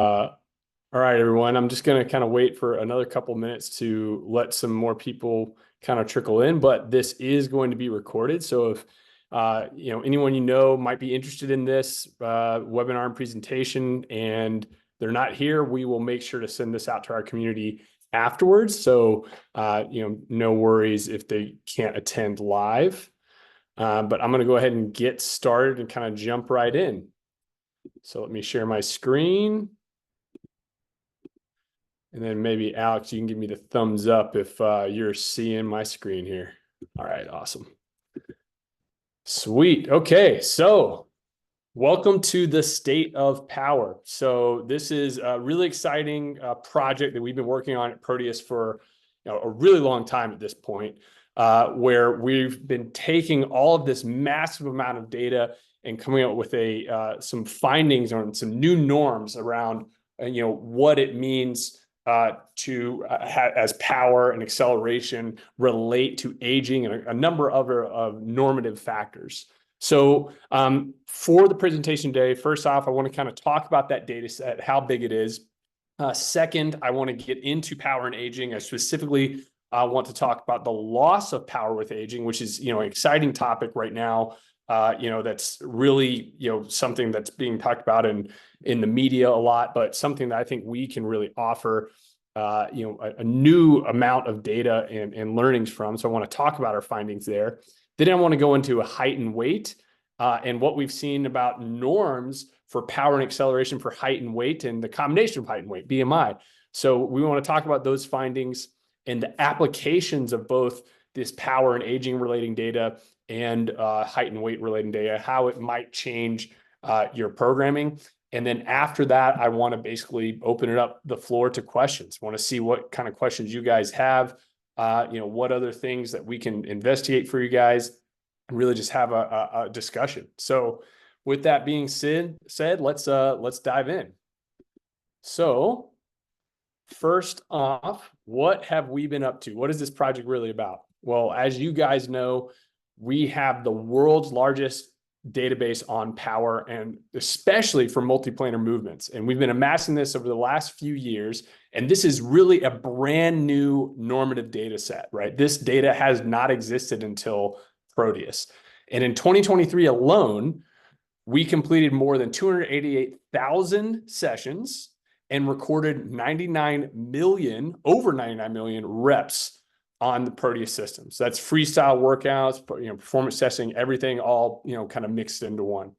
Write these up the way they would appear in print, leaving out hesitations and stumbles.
All right, everyone. I'm just going to kind of wait for another couple minutes to let some more people kind of trickle in, but this is going to be recorded. So if anyone might be interested in this webinar and presentation and they're not here, we will make sure to send this out to our community afterwards. So no worries if they can't attend live. But I'm going to go ahead and get started and kind of jump right in. So let me share my screen. And then maybe Alex, you can give me the thumbs up if you're seeing my screen here. All right, awesome. Sweet. Okay, so welcome to the State of Power. So this is a really exciting project that we've been working on at Proteus for a really long time at this point, where we've been taking all of this massive amount of data and coming up with some findings on some new norms around what it means as power and acceleration relate to aging and a number of normative factors. So for the presentation today, first off, I want to kind of talk about that data set, how big it is. Second, I want to get into power and aging. I specifically want to talk about the loss of power with aging, which is an exciting topic right now. That's really something that's being talked about in the media a lot, but something that I think we can really offer a new amount of data and learnings from. So I want to talk about our findings there. Then I want to go into height and weight and what we've seen about norms for power and acceleration for height and weight and the combination of height and weight, BMI. So we want to talk about those findings and the applications of both this power and aging relating data and height and weight relating data, how it might change your programming. And then after that, I want to basically open it up the floor to questions. I want to see what kind of questions you guys have, what other things that we can investigate for you guys, and really just have a discussion. So with that being said, let's dive in. So first off, what have we been up to? What is this project really about? Well, as you guys know, we have the world's largest database on power, and especially for multiplanar movements. And we've been amassing this over the last few years. And this is really a brand new normative data set, right? This data has not existed until Proteus. And in 2023 alone, we completed more than 288,000 sessions and recorded over 99 million reps on the Proteus system. So that's freestyle workouts, performance testing, everything all, kind of mixed into one.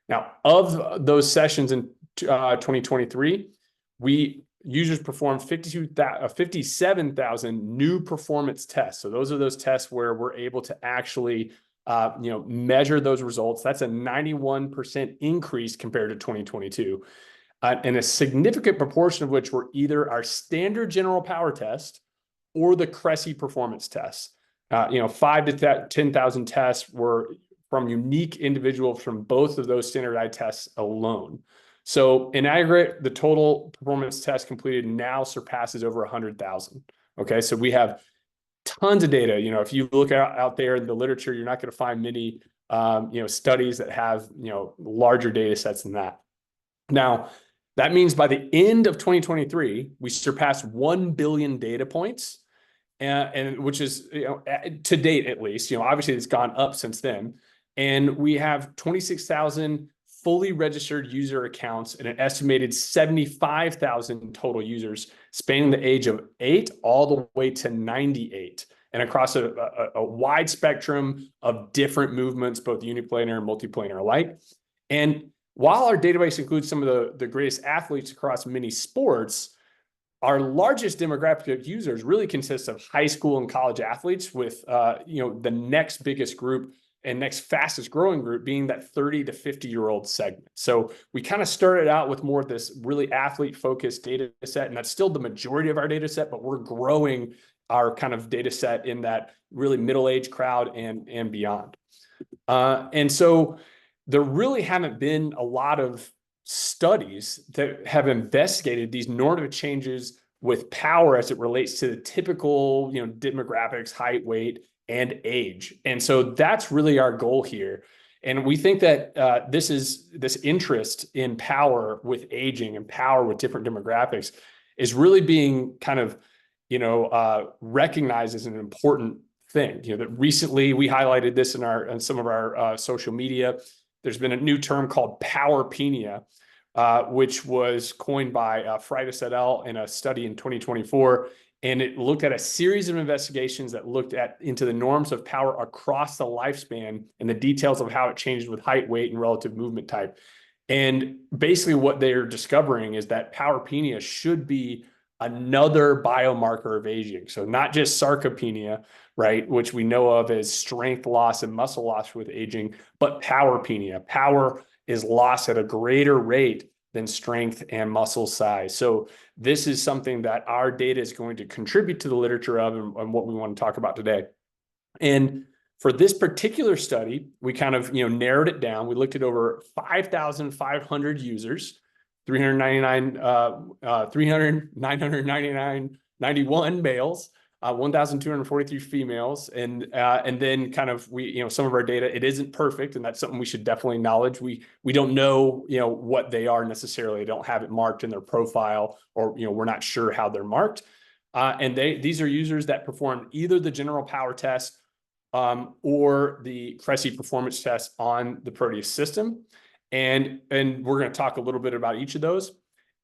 Now, of those sessions in 2023, users performed 57,000 new performance tests. So those are those tests where we're able to actually, measure those results. That's a 91% increase compared to 2022. And a significant proportion of which were either our standard general power test or the Cressy performance tests. 5,000 to 10,000 tests were from unique individuals from both of those standardized tests alone. So in aggregate, the total performance test completed now surpasses over 100,000. Okay, so we have tons of data. If you look out there in the literature, you're not going to find many studies that have larger data sets than that. Now, that means by the end of 2023, we surpassed 1 billion data points. And which is, to date, at least, obviously it's gone up since then. And we have 26,000 fully registered user accounts and an estimated 75,000 total users spanning the age of 8 all the way to 98 and across a wide spectrum of different movements, both uniplanar and multiplanar alike. And while our database includes some of the greatest athletes across many sports, our largest demographic of users really consists of high school and college athletes, with the next biggest group and next fastest growing group being that 30 to 50-year-old segment. So we kind of started out with more of this really athlete-focused data set, and that's still the majority of our data set, but we're growing our kind of data set in that really middle-aged crowd and beyond. And so there really haven't been a lot of studies that have investigated these normative changes with power as it relates to the typical, demographics, height, weight, and age. And so that's really our goal here. And we think that this interest in power with aging and power with different demographics is really being kind of, recognized as an important thing. That recently we highlighted this in some of our social media. There's been a new term called powerpenia, which was coined by Freitas et al. In a study in 2024. And it looked at a series of investigations that looked into the norms of power across the lifespan and the details of how it changed with height, weight, and relative movement type. And basically what they're discovering is that powerpenia should be another biomarker of aging. So not just sarcopenia, right, which we know of as strength loss and muscle loss with aging, but powerpenia. Power is lost at a greater rate than strength and muscle size. So this is something that our data is going to contribute to the literature of and what we want to talk about today. And for this particular study, we kind of narrowed it down. We looked at over 5,500 users, 999 males, 1,243 females, and then kind of some of our data, it isn't perfect, and that's something we should definitely acknowledge. We don't know what they are necessarily. They don't have it marked in their profile, or we're not sure how they're marked. And these are users that performed either the general power test or the Cressy performance test on the Proteus system. And we're going to talk a little bit about each of those.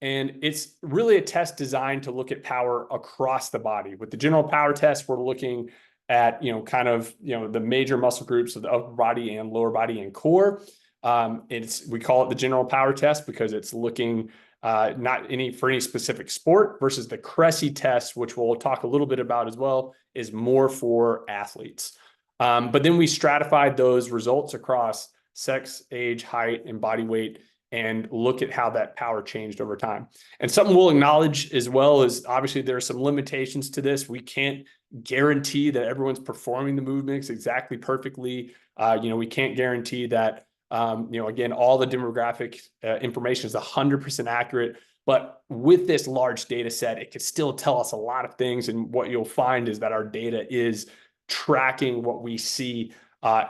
And it's really a test designed to look at power across the body. With the general power test, we're looking at, the major muscle groups of the upper body and lower body and core. We call it the general power test because it's looking not for any specific sport, versus the Cressy test, which we'll talk a little bit about as well, is more for athletes. But then we stratified those results across sex, age, height, and body weight, and look at how that power changed over time. And something we'll acknowledge as well is, obviously there are some limitations to this. We can't guarantee that everyone's performing the movements exactly perfectly. We can't guarantee that, again, all the demographic information is 100% accurate. But with this large data set, it could still tell us a lot of things. And what you'll find is that our data is tracking what we see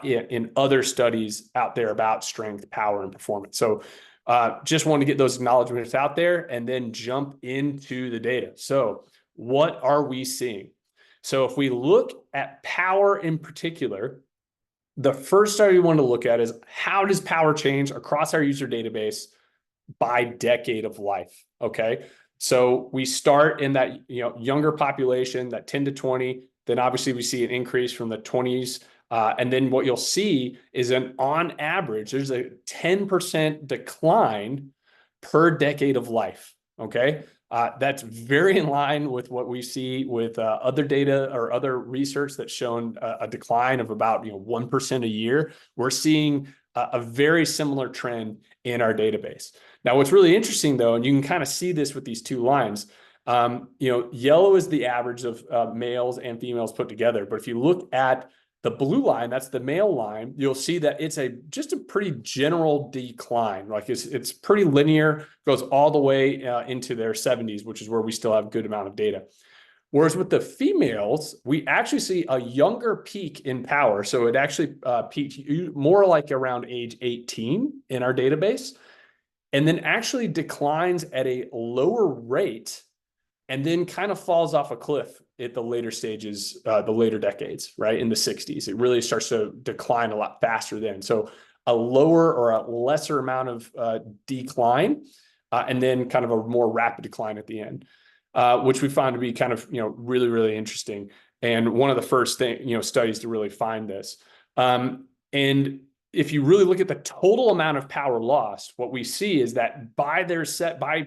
in other studies out there about strength, power, and performance. So just want to get those acknowledgments out there and then jump into the data. So what are we seeing? So if we look at power in particular, the first study we want to look at is, how does power change across our user database by decade of life? Okay. So we start in that younger population, that 10 to 20. Then obviously we see an increase from the 20s. And then what you'll see is on average, there's a 10% decline per decade of life. Okay. That's very in line with what we see with other data or other research that's shown a decline of about 1% a year. We're seeing a very similar trend in our database. Now, what's really interesting though, and you can kind of see this with these two lines, yellow is the average of males and females put together. But if you look at the blue line, that's the male line, you'll see that it's just a pretty general decline. Like it's pretty linear, goes all the way into their 70s, which is where we still have a good amount of data. Whereas with the females, we actually see a younger peak in power. So it actually peaked more like around age 18 in our database, and then actually declines at a lower rate, and then kind of falls off a cliff at the later stages, the later decades, right? In the 60s, it really starts to decline a lot faster then. So a lower or a lesser amount of decline, and then kind of a more rapid decline at the end, which we found to be kind of, really, really interesting. And one of the first studies to really find this. And if you really look at the total amount of power lost, what we see is that by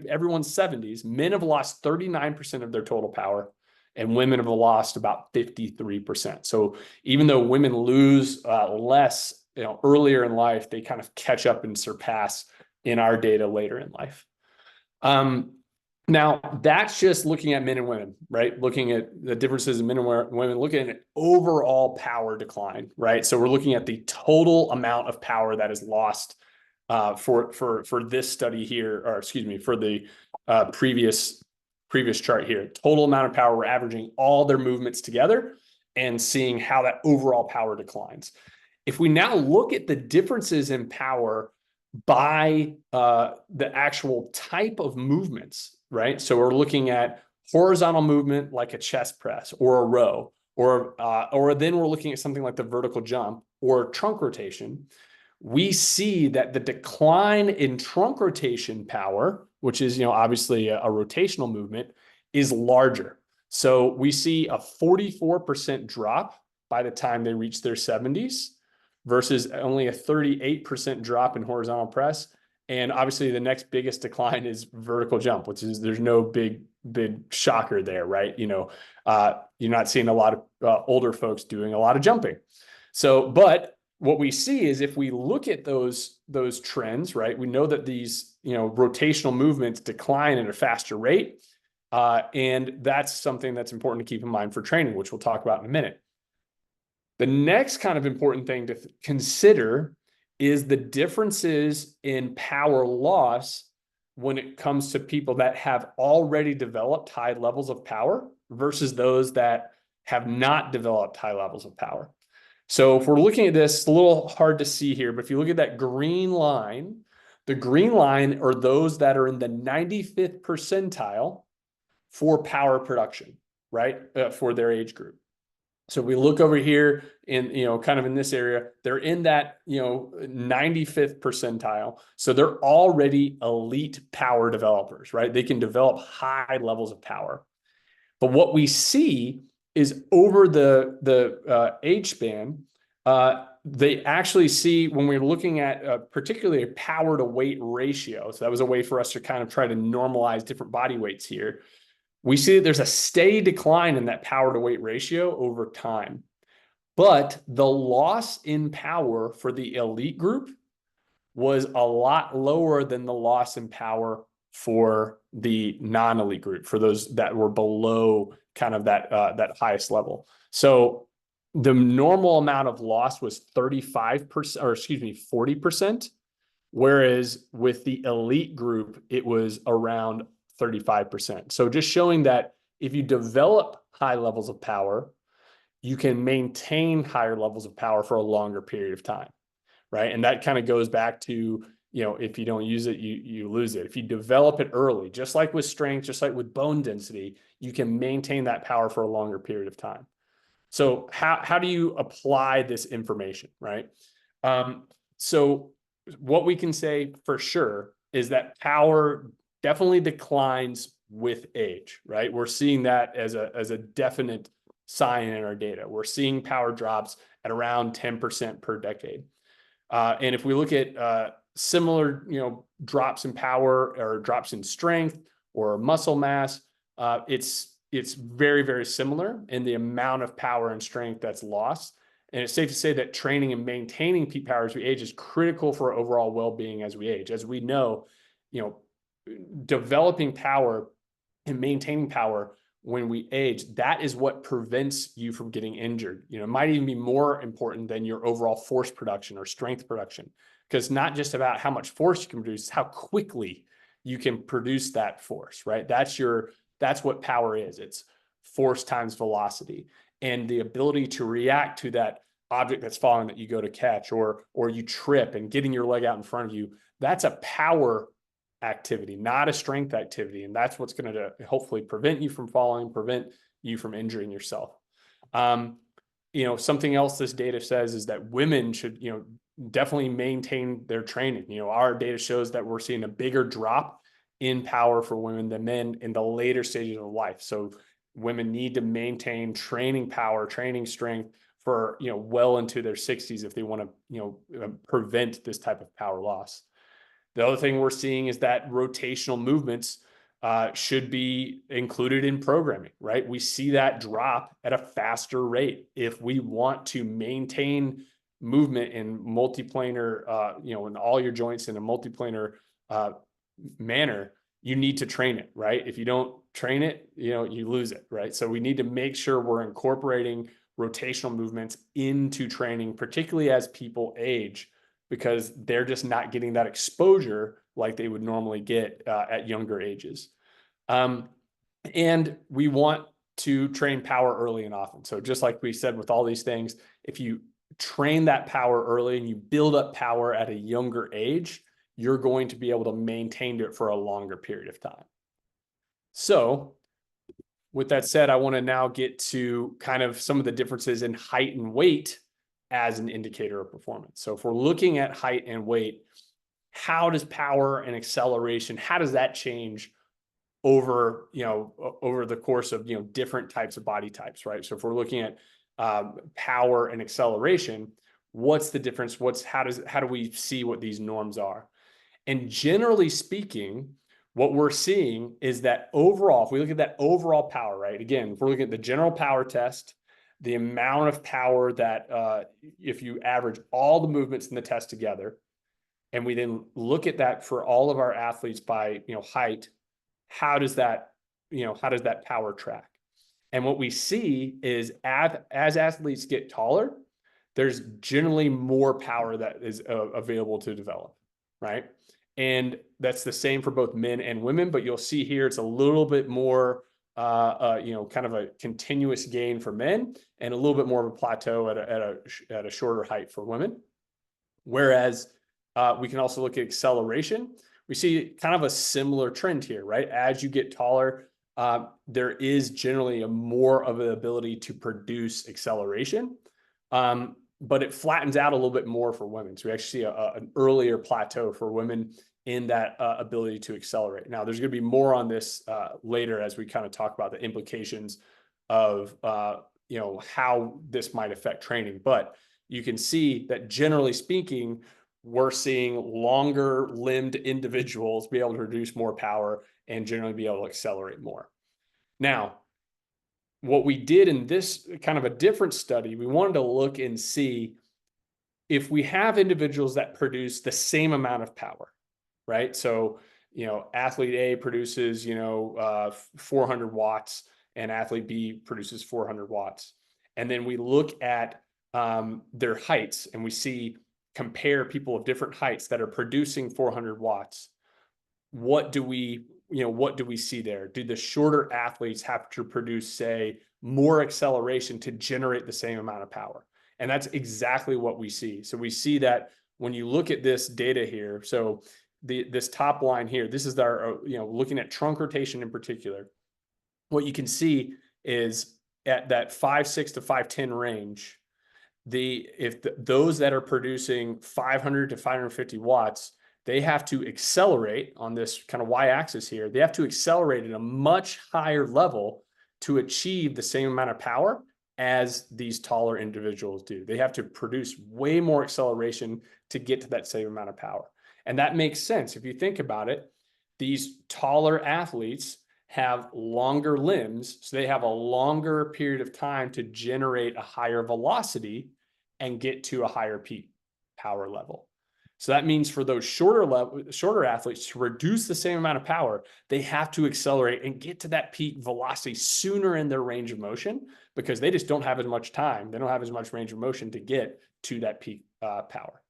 everyone's 70s, men have lost 39% of their total power, and women have lost about 53%. So even though women lose less, earlier in life, they kind of catch up and surpass in our data later in life. Now, that's just looking at men and women, right? Looking at the differences in men and women, looking at overall power decline, right? So we're looking at the total amount of power that is lost for this study here, or excuse me, for the previous chart here. Total amount of power, we're averaging all their movements together and seeing how that overall power declines. If we now look at the differences in power by the actual type of movements, right? So we're looking at horizontal movement like a chest press or a row, or then we're looking at something like the vertical jump or trunk rotation. We see that the decline in trunk rotation power, which is, obviously a rotational movement, is larger. So we see a 44% drop by the time they reach their 70s versus only a 38% drop in horizontal press. And obviously the next biggest decline is vertical jump, which is, there's no big shocker there, right? You're not seeing a lot of older folks doing a lot of jumping. So, but what we see is if we look at those trends, right, we know that these, rotational movements decline at a faster rate. And that's something that's important to keep in mind for training, which we'll talk about in a minute. The next kind of important thing to consider is the differences in power loss when it comes to people that have already developed high levels of power versus those that have not developed high levels of power. So if we're looking at this, it's a little hard to see here, but if you look at that green line, the green line are those that are in the 95th percentile for power production, right? For their age group. So we look over here in, kind of in this area, they're in that, 95th percentile. So they're already elite power developers, right? They can develop high levels of power. But what we see is over the age span, they actually see when we're looking at particularly a power to weight ratio. So that was a way for us to kind of try to normalize different body weights here. We see that there's a steady decline in that power to weight ratio over time. But the loss in power for the elite group was a lot lower than the loss in power for the non-elite group, for those that were below kind of that highest level. So the normal amount of loss was 35%, or excuse me, 40%. Whereas with the elite group, it was around 35%. So just showing that if you develop high levels of power, you can maintain higher levels of power for a longer period of time, right? And that kind of goes back to, if you don't use it, you lose it. If you develop it early, just like with strength, just like with bone density, you can maintain that power for a longer period of time. So how do you apply this information, right? So what we can say for sure is that power definitely declines with age, right? We're seeing that as a definite sign in our data. We're seeing power drops at around 10% per decade. And if we look at similar, drops in power or drops in strength or muscle mass, it's very, very similar in the amount of power and strength that's lost. And it's safe to say that training and maintaining peak power as we age is critical for overall well-being as we age. As we know, developing power and maintaining power when we age, that is what prevents you from getting injured. It might even be more important than your overall force production or strength production, because it's not just about how much force you can produce, it's how quickly you can produce that force, right? That's what power is. It's force times velocity, and the ability to react to that object that's falling that you go to catch, or you trip and getting your leg out in front of you. That's a power activity, not a strength activity. And that's what's going to hopefully prevent you from falling, prevent you from injuring yourself. Something else this data says is that women should, definitely maintain their training. Our data shows that we're seeing a bigger drop in power for women than men in the later stages of life. So women need to maintain training power, training strength for, well into their 60s if they want to, prevent this type of power loss. The other thing we're seeing is that rotational movements should be included in programming, right? We see that drop at a faster rate. If we want to maintain movement in multiplanar, in all your joints in a multiplanar manner, you need to train it, right? If you don't train it, you lose it, right? So we need to make sure we're incorporating rotational movements into training, particularly as people age, because they're just not getting that exposure like they would normally get at younger ages. And we want to train power early and often. So just like we said with all these things, if you train that power early and you build up power at a younger age, you're going to be able to maintain it for a longer period of time. So with that said, I want to now get to kind of some of the differences in height and weight as an indicator of performance. So if we're looking at height and weight, how does power and acceleration, how does that change over, over the course of, different types of body types, right? So if we're looking at power and acceleration, what's the difference? How do we see what these norms are? And generally speaking, what we're seeing is that overall, if we look at that overall power, right? Again, if we're looking at the general power test, the amount of power that if you average all the movements in the test together, and we then look at that for all of our athletes by height, how does that power track? And what we see is as athletes get taller, there's generally more power that is available to develop, right? And that's the same for both men and women, but you'll see here it's a little bit more, kind of a continuous gain for men and a little bit more of a plateau at a shorter height for women. Whereas we can also look at acceleration. We see kind of a similar trend here, right? As you get taller, there is generally more of an ability to produce acceleration. But it flattens out a little bit more for women. So we actually see an earlier plateau for women in that ability to accelerate. Now, there's going to be more on this later as we kind of talk about the implications of how this might affect training. But you can see that generally speaking, we're seeing longer limbed individuals be able to produce more power and generally be able to accelerate more. Now, what we did in this kind of a different study, we wanted to look and see if we have individuals that produce the same amount of power, right? So, athlete A produces, 400 watts and athlete B produces 400 watts. And then we look at their heights and we compare people of different heights that are producing 400 watts. What do we see there? Do the shorter athletes have to produce, say, more acceleration to generate the same amount of power? And that's exactly what we see. So we see that when you look at this data here, so this top line here, this is our, looking at trunk rotation in particular, what you can see is at that 5'6" to 5'10" range, those that are producing 500 to 550 watts, they have to accelerate on this kind of y-axis here. They have to accelerate at a much higher level to achieve the same amount of power as these taller individuals do. They have to produce way more acceleration to get to that same amount of power. And that makes sense. If you think about it, these taller athletes have longer limbs, so they have a longer period of time to generate a higher velocity and get to a higher peak power level. So that means for those shorter athletes to reduce the same amount of power, they have to accelerate and get to that peak velocity sooner in their range of motion because they just don't have as much time. They don't have as much range of motion to get to that peak power.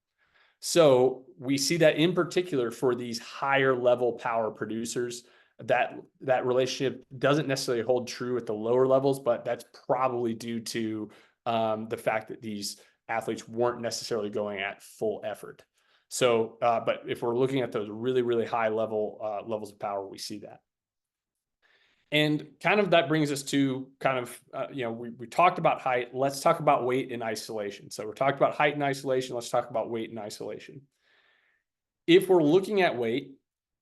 So we see that in particular for these higher level power producers, that relationship doesn't necessarily hold true at the lower levels, but that's probably due to the fact that these athletes weren't necessarily going at full effort. So, but if we're looking at those really, really high levels of power, we see that. And kind of that brings us to kind of, we talked about height. Let's talk about weight in isolation. So we're talking about height in isolation. Let's talk about weight in isolation. If we're looking at weight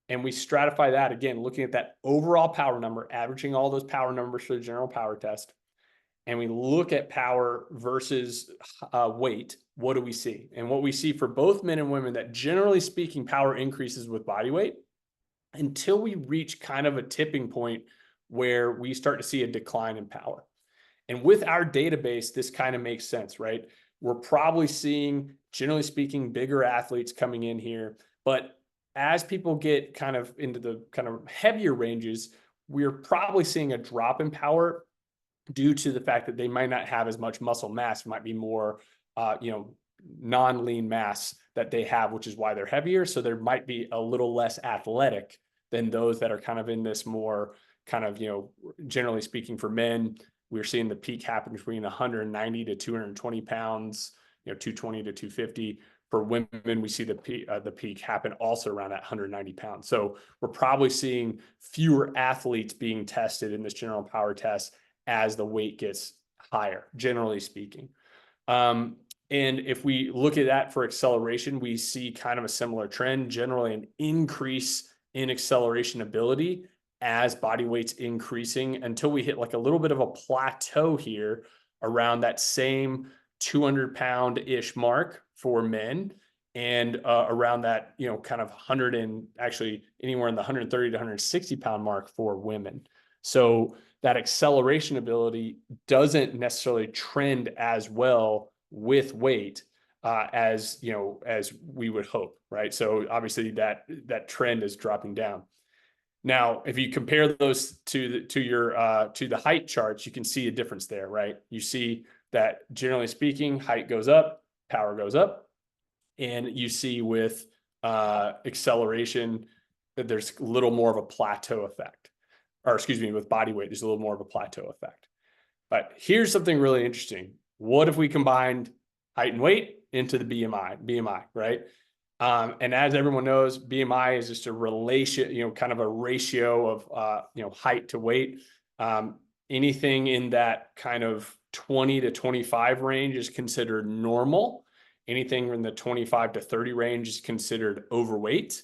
and we stratify that, again, looking at that overall power number, averaging all those power numbers for the general power test, and we look at power versus weight, what do we see? And what we see for both men and women, that generally speaking, power increases with body weight until we reach kind of a tipping point where we start to see a decline in power. And with our database, this kind of makes sense, right? We're probably seeing, generally speaking, bigger athletes coming in here. But as people get kind of into the kind of heavier ranges, we're probably seeing a drop in power due to the fact that they might not have as much muscle mass. It might be more, non-lean mass that they have, which is why they're heavier. So there might be a little less athletic than those that are kind of in this more kind of, generally speaking for men, we're seeing the peak happen between 190 to 220 pounds. 220 to 250. For women, we see the peak happen also around at 190 pounds. So we're probably seeing fewer athletes being tested in this general power test as the weight gets higher, generally speaking. And if we look at that for acceleration, we see kind of a similar trend, generally an increase in acceleration ability as body weight's increasing until we hit like a little bit of a plateau here around that same 200-pound-ish mark for men, and around that, kind of 100 and actually anywhere in the 130 to 160-pound mark for women. So that acceleration ability doesn't necessarily trend as well with weight as we would hope, right? So obviously that trend is dropping down. Now, if you compare those to the height charts, you can see a difference there, right? You see that generally speaking, height goes up, power goes up, and you see with acceleration that there's a little more of a plateau effect, or excuse me, with body weight, there's a little more of a plateau effect. But here's something really interesting. What if we combined height and weight into the BMI, right? And as everyone knows, BMI is just a relation, kind of a ratio of, height to weight. Anything in that kind of 20 to 25 range is considered normal. Anything in the 25 to 30 range is considered overweight.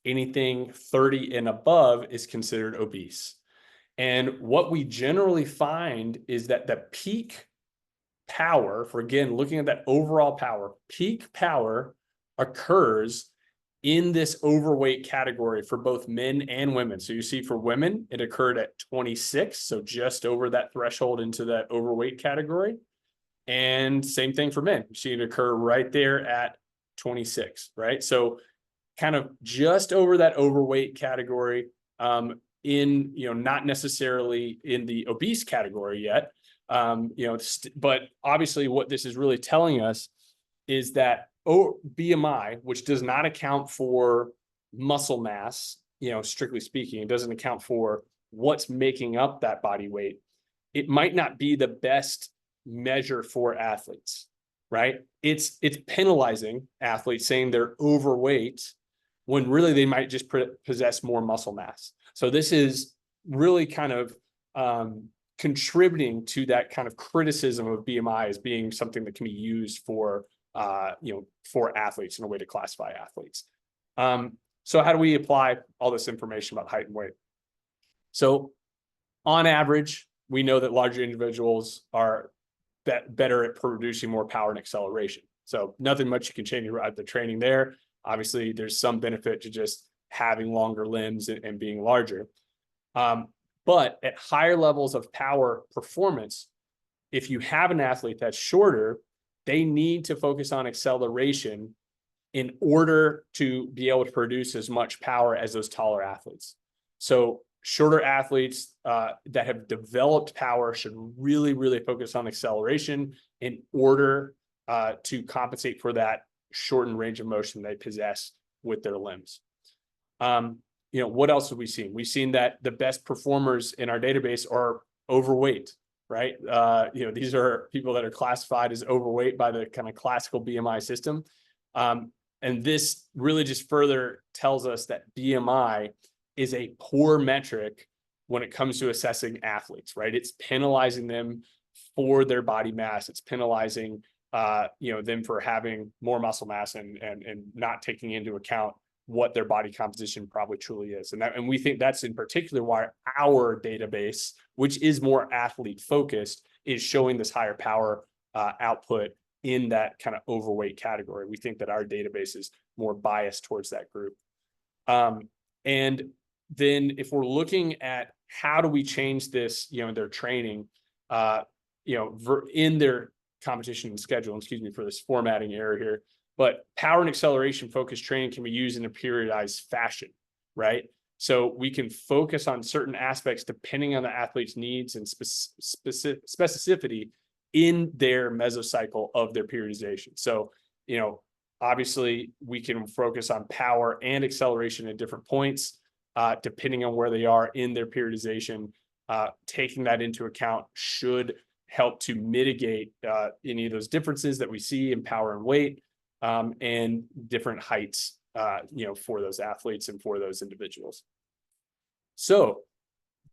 Anything 30 and above is considered obese. And what we generally find is that the peak power, for again, looking at that overall power, peak power occurs in this overweight category for both men and women. So you see for women, it occurred at 26, so just over that threshold into that overweight category. And same thing for men. You see it occur right there at 26, right? So kind of just over that overweight category, in, not necessarily in the obese category yet. But obviously what this is really telling us is that BMI, which does not account for muscle mass, strictly speaking, it doesn't account for what's making up that body weight. It might not be the best measure for athletes, right? It's penalizing athletes, saying they're overweight when really they might just possess more muscle mass. So this is really kind of contributing to that kind of criticism of BMI as being something that can be used for athletes in a way to classify athletes. So how do we apply all this information about height and weight? So on average, we know that larger individuals are better at producing more power and acceleration. So nothing much you can change about the training there. Obviously, there's some benefit to just having longer limbs and being larger. But at higher levels of power performance, if you have an athlete that's shorter, they need to focus on acceleration in order to be able to produce as much power as those taller athletes. So shorter athletes that have developed power should really, really focus on acceleration in order to compensate for that shortened range of motion they possess with their limbs. What else have we seen? We've seen that the best performers in our database are overweight, right? These are people that are classified as overweight by the kind of classical BMI system. And this really just further tells us that BMI is a poor metric when it comes to assessing athletes, right? It's penalizing them for their body mass. It's penalizing them for having more muscle mass and not taking into account what their body composition probably truly is. And we think that's in particular why our database, which is more athlete focused, is showing this higher power output in that kind of overweight category. We think that our database is more biased towards that group. And then if we're looking at how do we change this, their training, in their competition schedule, excuse me for this formatting error here, but power and acceleration focused training can be used in a periodized fashion, right? So we can focus on certain aspects depending on the athlete's needs and specificity in their mesocycle of their periodization. So, obviously we can focus on power and acceleration at different points, depending on where they are in their periodization. Taking that into account should help to mitigate any of those differences that we see in power and weight, and different heights, for those athletes and for those individuals. So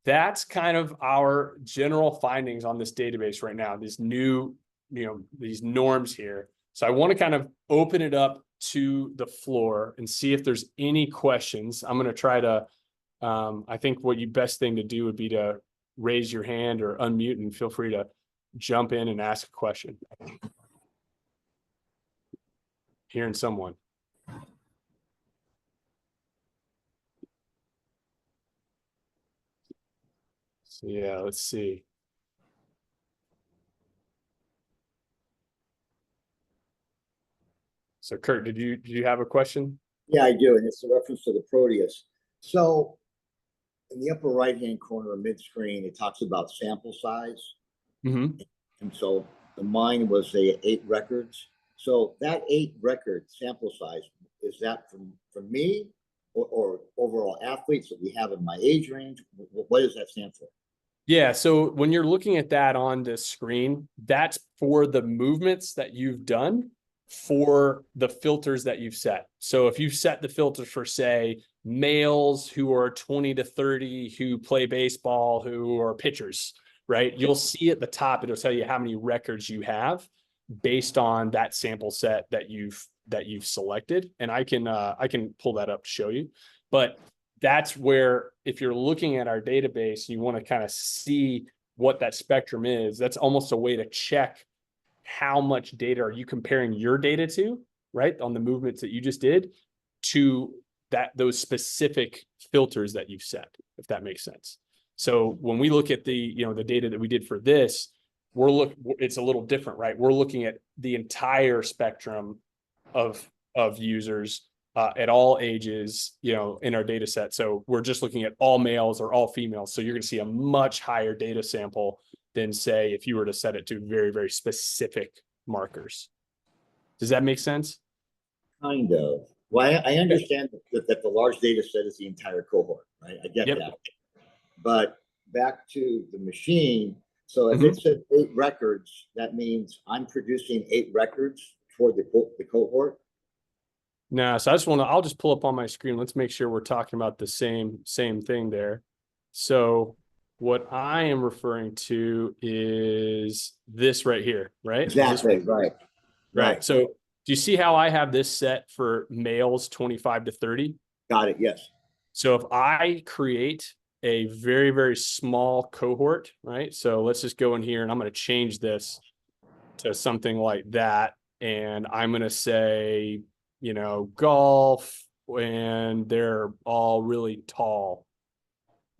that's kind of our general findings on this database right now, these new, these norms here. So I want to kind of open it up to the floor and see if there's any questions. I'm going to try to, I think what you best thing to do would be to raise your hand or unmute, and feel free to jump in and ask a question. Hearing someone. So yeah, let's see. So Kurt, did you have a question? Yeah, I do, and it's a reference to the Proteus. So in the upper right-hand corner of mid-screen, it talks about sample size. Mm-hmm. And so mine was 8 records. So that 8 record sample size, is that from me or overall athletes that we have in my age range? What does that stand for? Yeah, so when you're looking at that on the screen, that's for the movements that you've done for the filters that you've set. So if you've set the filters for, say, males who are 20 to 30, who play baseball, who are pitchers, right? You'll see at the top, it'll tell you how many records you have based on that sample set that you've selected. And I can pull that up to show you. But that's where, if you're looking at our database, you want to kind of see what that spectrum is. That's almost a way to check how much data are you comparing your data to, right? On the movements that you just did, to those specific filters that you've set, if that makes sense. So when we look at the data that we did for this, it's a little different, right? We're looking at the entire spectrum of users at all ages, in our data set. So we're just looking at all males or all females. So you're going to see a much higher data sample than, say, if you were to set it to very, very specific markers. Does that make sense? Kind of. Well, I understand that the large data set is the entire cohort, right? I get that. But back to the machine. So if it said 8 records, that means I'm producing 8 records for the cohort. No, so I'll just pull up on my screen. Let's make sure we're talking about the same thing there. So what I am referring to is this right here, right? Exactly, right. So do you see how I have this set for males 25 to 30? Got it, yes. So if I create a very, very small cohort, right? So let's just go in here, and I'm going to change this to something like that. And I'm going to say, golf, and they're all really tall,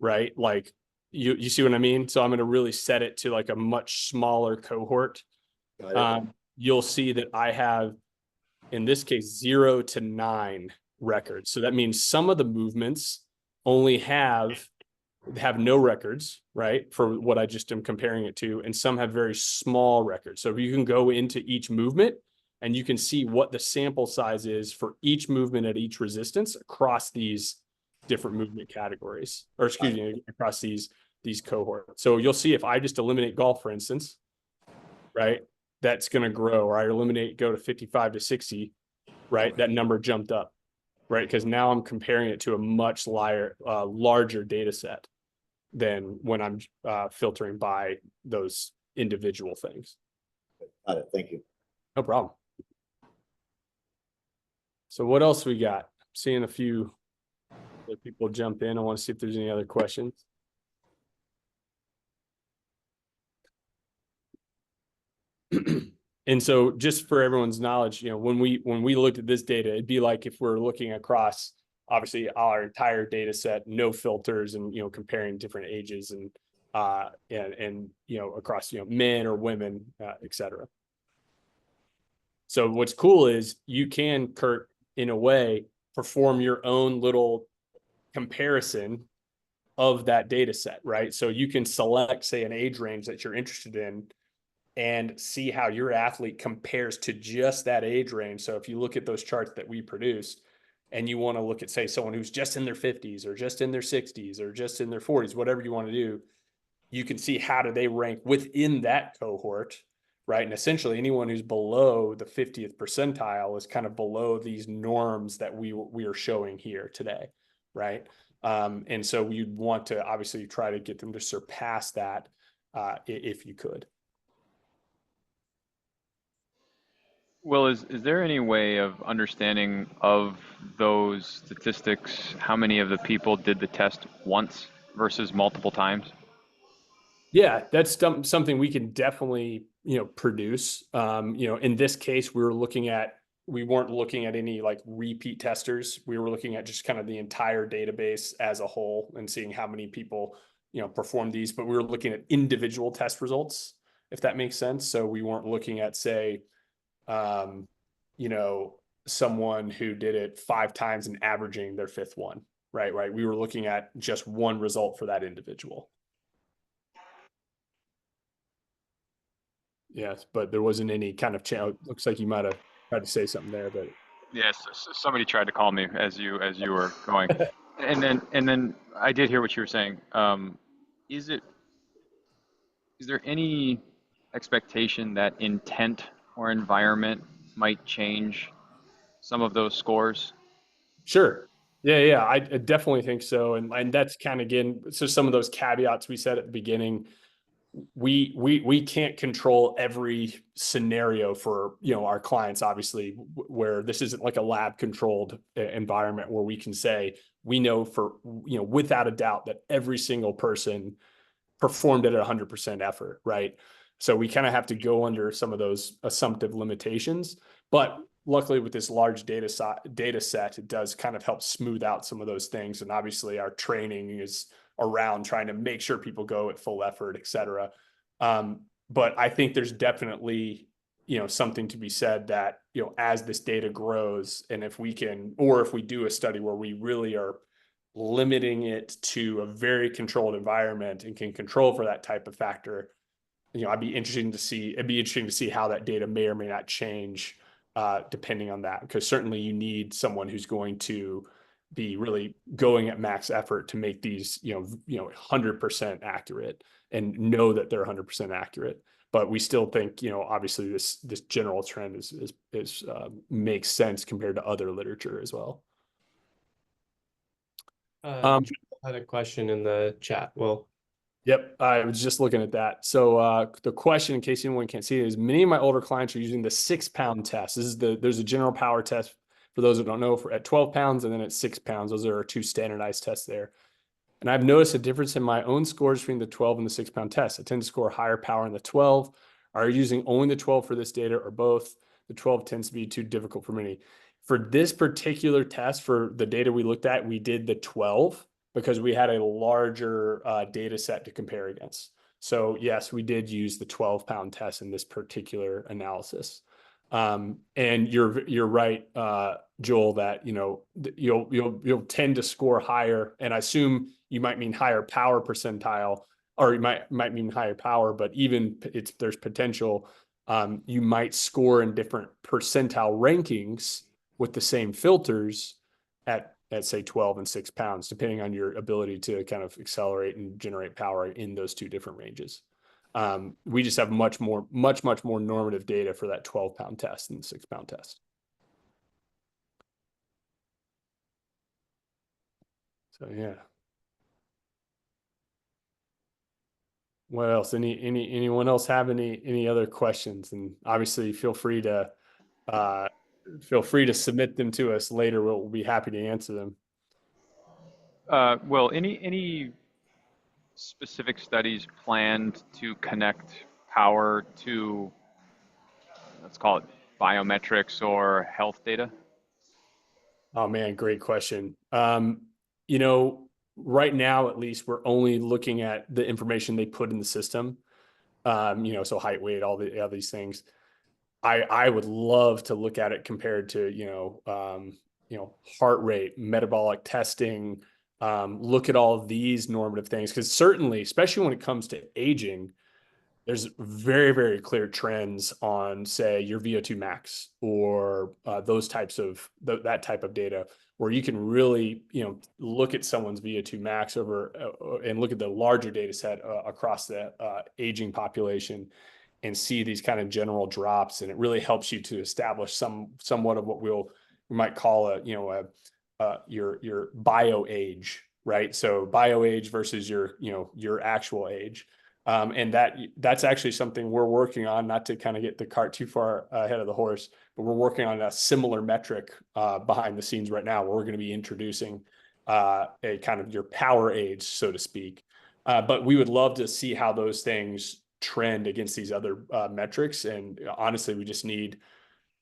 right? Like you see what I mean? So I'm going to really set it to like a much smaller cohort. You'll see that I have, in this case, 0 to 9 records. So that means some of the movements only have no records, right? For what I just am comparing it to, and some have very small records. So you can go into each movement and you can see what the sample size is for each movement at each resistance across these different movement categories, or excuse me, across these cohorts. So you'll see if I just eliminate golf, for instance, right, that's going to grow, or I go to 55 to 60, right? That number jumped up, right? Because now I'm comparing it to a much larger data set than when I'm filtering by those individual things. Got it. Thank you. No problem. So what else we got? I'm seeing a few other people jump in. I want to see if there's any other questions. And so just for everyone's knowledge, when we looked at this data, it'd be like if we're looking across, obviously, our entire data set, no filters, and comparing different ages and across men or women, etc. So what's cool is you can, Kurt, in a way, perform your own little comparison of that data set, right? So you can select, say, an age range that you're interested in and see how your athlete compares to just that age range. So if you look at those charts that we produced, and you want to look at, say, someone who's just in their 50s or just in their 60s or just in their 40s, whatever you want to do, you can see how do they rank within that cohort, right? And essentially anyone who's below the 50th percentile is kind of below these norms that we are showing here today, right? And so you'd want to obviously try to get them to surpass that if you could. Well, is there any way of understanding of those statistics, how many of the people did the test once versus multiple times? Yeah, that's something we can definitely, produce. In this case, we weren't looking at any like repeat testers. We were looking at just kind of the entire database as a whole and seeing how many people, perform these, but we were looking at individual test results, if that makes sense. So we weren't looking at, say, um, you know, someone who did it 5 times and averaging their fifth one, right? Right. We were looking at just one result for that individual. Yes, but there wasn't any kind of channel. Looks like you might have tried to say something there, but Yes, somebody tried to call me as you were going, and then I did hear what you were saying. Is it is there any expectation that intent or environment might change some of those scores? sure. Yeah, yeah, I definitely think so. And that's kind of again, so some of those caveats we said at the beginning, we can't control every scenario for our clients, obviously, where this isn't like a lab controlled environment where we can say we know for without a doubt that every single person performed at 100% effort, right? So we kind of have to go under some of those assumptive limitations. But luckily, with this large data set, it does kind of help smooth out some of those things. And obviously, our training is around trying to make sure people go at full effort, et cetera. But I think there's definitely something to be said that as this data grows, and if we can, or if we do a study where we really are limiting it to a very controlled environment and can control for that type of factor, it'd be interesting to see how that data may or may not change depending on that, because certainly you need someone who's going to be really going at max effort to make these 100% accurate and know that they're 100% accurate. But we still think obviously this general trend is makes sense compared to other literature as well. Joe had a question in the chat. Well, Yep, I was just looking at that. So the question, in case anyone can't see it, is many of my older clients are using the 6-pound test. There's a general power test for those who don't know at 12 pounds and then at 6 pounds. Those are our 2 standardized tests there. And I've noticed a difference in my own scores between the 12 and the 6-pound test. I tend to score higher power in the 12. Are you using only the 12 for this data or both? The 12 tends to be too difficult for many. For this particular test, for the data we looked at, we did the 12 because we had a larger data set to compare against. So yes, we did use the 12-pound test in this particular analysis. And you're right, Joel, that you'll tend to score higher, and I assume you might mean higher power percentile, or you might mean higher power, but even there's potential you might score in different percentile rankings with the same filters at say 12 and 6 pounds, depending on your ability to kind of accelerate and generate power in those 2 different ranges. We just have much more normative data for that 12-pound test than the 6-pound test. So yeah. What else? Anyone else have any other questions? And obviously feel free to submit them to us later. We'll be happy to answer them. Well, any specific studies planned to connect power to, let's call it biometrics or health data? Oh man, great question. Right now, at least, we're only looking at the information they put in the system. So height, weight, all these things. I would love to look at it compared to, heart rate, metabolic testing, look at all of these normative things. Because certainly, especially when it comes to aging, there's very, very clear trends on, say, your VO2 max or those types of that type of data, where you can really, look at someone's VO2 max over and look at the larger data set across the aging population and see these kind of general drops. And it really helps you to establish somewhat of what we might call your bio age, right? So bio age versus your actual age. And that's actually something we're working on, not to kind of get the cart too far ahead of the horse, but we're working on a similar metric behind the scenes right now, where we're going to be introducing a kind of your power age, so to speak. But we would love to see how those things trend against these other metrics. And honestly, we just need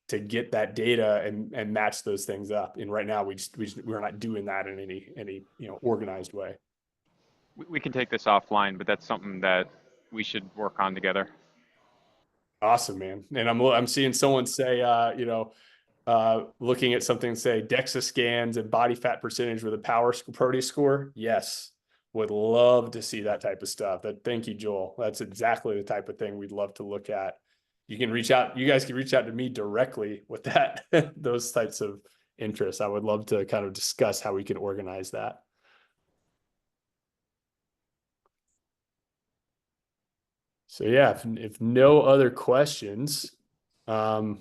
to get that data and match those things up. And right now we're not doing that in any organized way. We can take this offline, but that's something that we should work on together. Awesome, man. And I'm seeing someone say, looking at something, say DEXA scans and body fat percentage with a power Proteus score. Yes. Would love to see that type of stuff. Thank you, Joel. That's exactly the type of thing we'd love to look at. You guys can reach out to me directly with that, those types of interests. I would love to kind of discuss how we can organize that. So yeah, if no other questions, I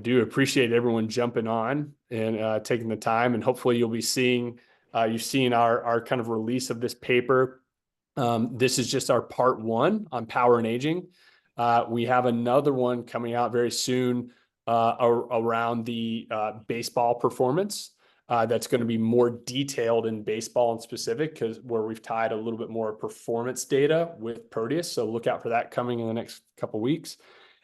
do appreciate everyone jumping on and taking the time, and hopefully you'll be seeing, you've seen our kind of release of this paper. This is just our part 1 on power and aging. We have another one coming out very soon around the baseball performance. That's going to be more detailed in baseball in specific, where we've tied a little bit more performance data with Proteus. So look out for that coming in the next couple of weeks.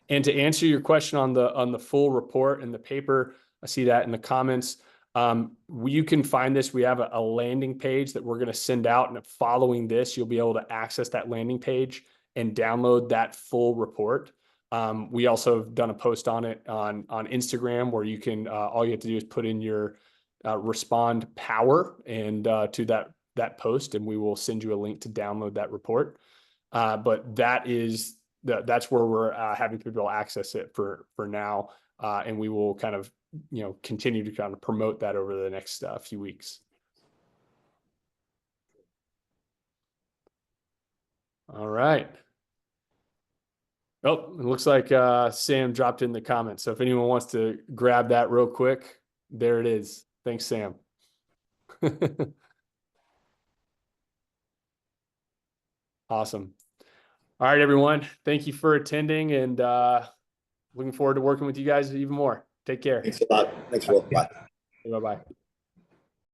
And to answer your question on the full report and the paper, I see that in the comments. You can find this. We have a landing page that we're going to send out, and following this, you'll be able to access that landing page and download that full report. We also have done a post on it on Instagram, where you can all you have to do is put in your respond power and to that post, and we will send you a link to download that report. But that's where we're having people access it for now, and we will kind of continue to kind of promote that over the next few weeks. All right. Oh, it looks like Sam dropped in the comments. So if anyone wants to grab that real quick, there it is. Thanks, Sam. Awesome. All right, everyone. Thank you for attending, and looking forward to working with you guys even more. Take care. Thanks a lot. Thanks, Will. Bye. Bye-bye.